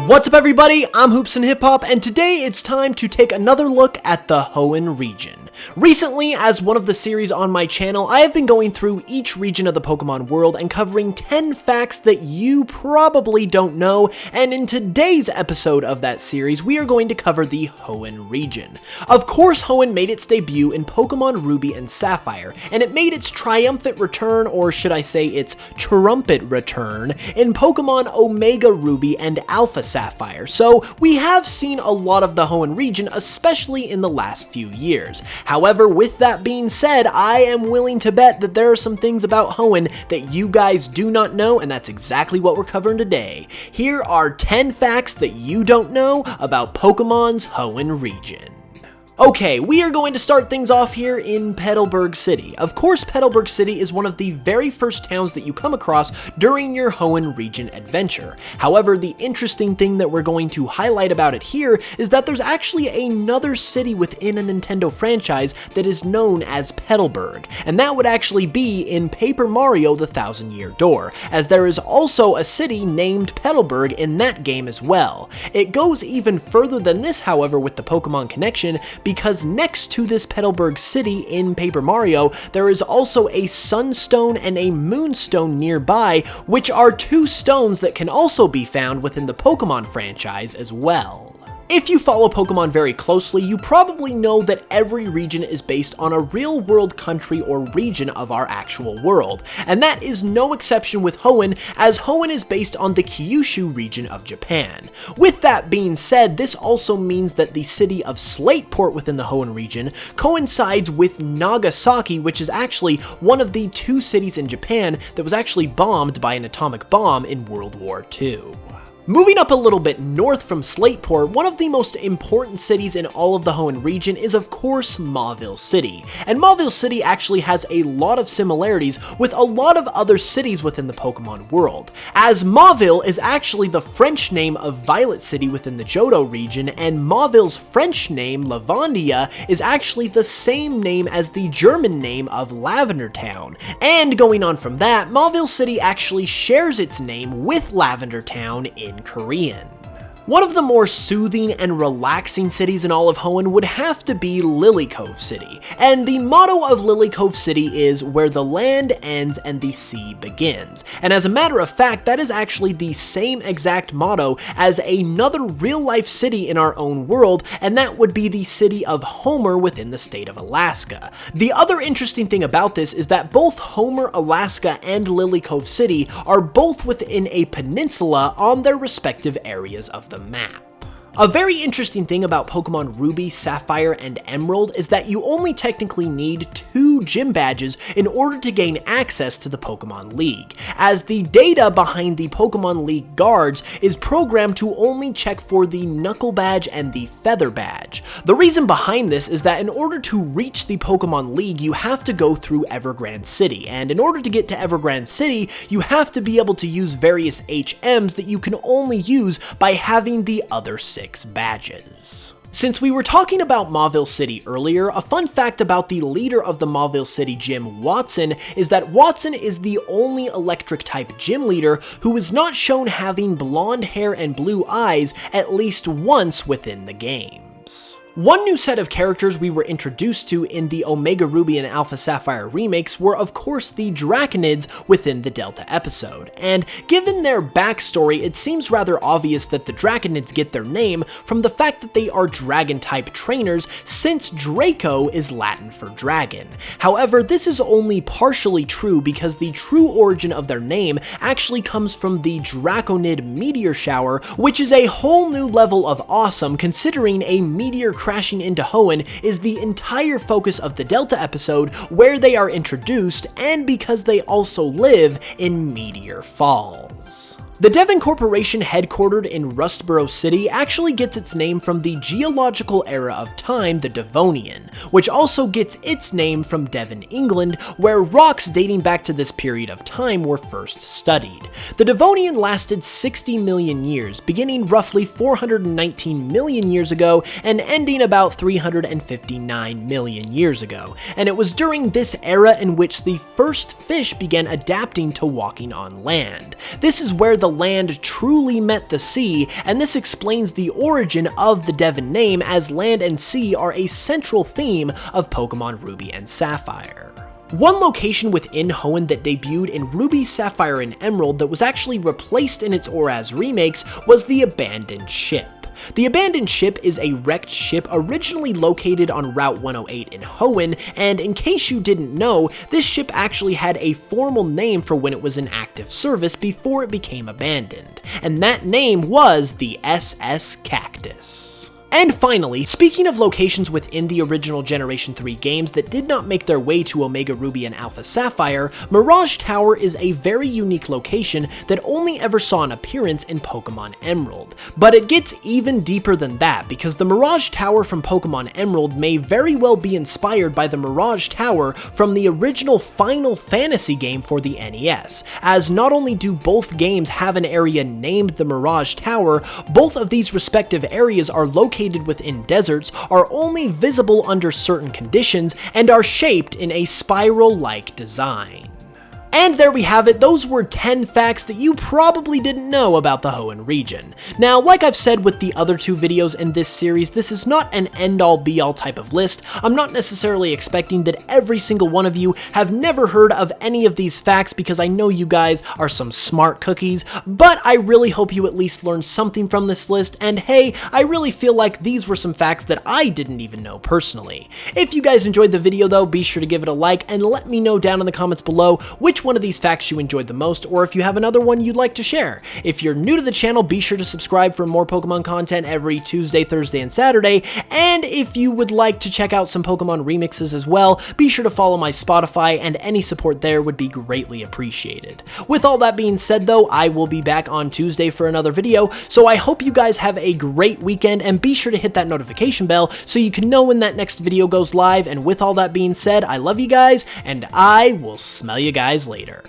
What's up everybody, I'm HoopsandHipHop, and today it's time to take another look at the Hoenn region. Recently, as one of the series on my channel, I have been going through each region of the Pokemon world and covering 10 facts that you probably don't know, and in today's episode of that series, we are going to cover the Hoenn region. Of course, Hoenn made its debut in Pokemon Ruby and Sapphire, and it made its triumphant return, or should I say its trumpet return, in Pokemon Omega Ruby and Alpha Sapphire, so we have seen a lot of the Hoenn region, especially in the last few years. However, with that being said, I am willing to bet that there are some things about Hoenn that you guys do not know, and that's exactly what we're covering today. Here are 10 facts that you don't know about Pokemon's Hoenn region. Okay, we are going to start things off here in Petalburg City. Of course, Petalburg City is one of the very first towns that you come across during your Hoenn region adventure. However, the interesting thing that we're going to highlight about it here is that there's actually another city within a Nintendo franchise that is known as Petalburg, and that would actually be in Paper Mario: The Thousand Year Door, as there is also a city named Petalburg in that game as well. It goes even further than this, however, with the Pokemon connection, because next to this Petalburg City in Paper Mario, there is also a Sunstone and a Moonstone nearby, which are two stones that can also be found within the Pokemon franchise as well. If you follow Pokemon very closely, you probably know that every region is based on a real-world country or region of our actual world, and that is no exception with Hoenn, as Hoenn is based on the Kyushu region of Japan. With that being said, this also means that the city of Slateport within the Hoenn region coincides with Nagasaki, which is actually one of the two cities in Japan that was actually bombed by an atomic bomb in World War II. Moving up a little bit north from Slateport, one of the most important cities in all of the Hoenn region is of course Mauville City, and Mauville City actually has a lot of similarities with a lot of other cities within the Pokemon world, as Mauville is actually the French name of Violet City within the Johto region, and Mauville's French name, Lavandia, is actually the same name as the German name of Lavender Town, and going on from that, Mauville City actually shares its name with Lavender Town in Korean. One of the more soothing and relaxing cities in all of Hoenn would have to be Lily Cove City, and the motto of Lily Cove City is "Where the land ends and the sea begins," and as a matter of fact, that is actually the same exact motto as another real-life city in our own world, and that would be the city of Homer within the state of Alaska. The other interesting thing about this is that both Homer, Alaska, and Lily Cove City are both within a peninsula on their respective areas of the map. A very interesting thing about Pokemon Ruby, Sapphire, and Emerald is that you only technically need 2 gym badges in order to gain access to the Pokemon League, as the data behind the Pokemon League guards is programmed to only check for the Knuckle Badge and the Feather Badge. The reason behind this is that in order to reach the Pokemon League, you have to go through Evergrande City, and in order to get to Evergrande City, you have to be able to use various HMs that you can only use by having the other 6 badges. Since we were talking about Mauville City earlier, a fun fact about the leader of the Mauville City gym, Watson, is that Watson is the only electric-type gym leader who is not shown having blonde hair and blue eyes at least once within the games. One new set of characters we were introduced to in the Omega Ruby and Alpha Sapphire remakes were of course the Draconids within the Delta episode, and given their backstory, it seems rather obvious that the Draconids get their name from the fact that they are dragon-type trainers, since Draco is Latin for dragon. However, this is only partially true because the true origin of their name actually comes from the Draconid meteor shower, which is a whole new level of awesome considering a meteor crashing into Hoenn is the entire focus of the Delta episode where they are introduced, and because they also live in Meteor Falls. The Devon Corporation headquartered in Rustboro City actually gets its name from the geological era of time, the Devonian, which also gets its name from Devon, England, where rocks dating back to this period of time were first studied. The Devonian lasted 60 million years, beginning roughly 419 million years ago and ending about 359 million years ago, and it was during this era in which the first fish began adapting to walking on land. This is where the land truly met the sea, and this explains the origin of the Devon name, as land and sea are a central theme of Pokemon Ruby and Sapphire. One location within Hoenn that debuted in Ruby, Sapphire, and Emerald that was actually replaced in its ORAS remakes was the Abandoned Ship. The Abandoned Ship is a wrecked ship originally located on Route 108 in Hoenn, and in case you didn't know, this ship actually had a formal name for when it was in active service before it became abandoned, and that name was the SS Cactus. And finally, speaking of locations within the original Generation 3 games that did not make their way to Omega Ruby and Alpha Sapphire, Mirage Tower is a very unique location that only ever saw an appearance in Pokemon Emerald. But it gets even deeper than that, because the Mirage Tower from Pokemon Emerald may very well be inspired by the Mirage Tower from the original Final Fantasy game for the NES, as not only do both games have an area named the Mirage Tower, both of these respective areas are located within deserts, are only visible under certain conditions, and are shaped in a spiral-like design. And there we have it, those were 10 facts that you probably didn't know about the Hoenn region. Now, like I've said with the other 2 videos in this series, this is not an end-all be-all type of list. I'm not necessarily expecting that every single one of you have never heard of any of these facts, because I know you guys are some smart cookies, but I really hope you at least learned something from this list, and hey, I really feel like these were some facts that I didn't even know personally. If you guys enjoyed the video though, be sure to give it a like, and let me know down in the comments below which one of these facts you enjoyed the most, or if you have another one you'd like to share. If you're new to the channel, be sure to subscribe for more Pokemon content every Tuesday, Thursday, and Saturday, and if you would like to check out some Pokemon remixes as well, be sure to follow my Spotify, and any support there would be greatly appreciated. With all that being said though, I will be back on Tuesday for another video, so I hope you guys have a great weekend, and be sure to hit that notification bell so you can know when that next video goes live. And with all that being said, I love you guys, and I will smell you guys later.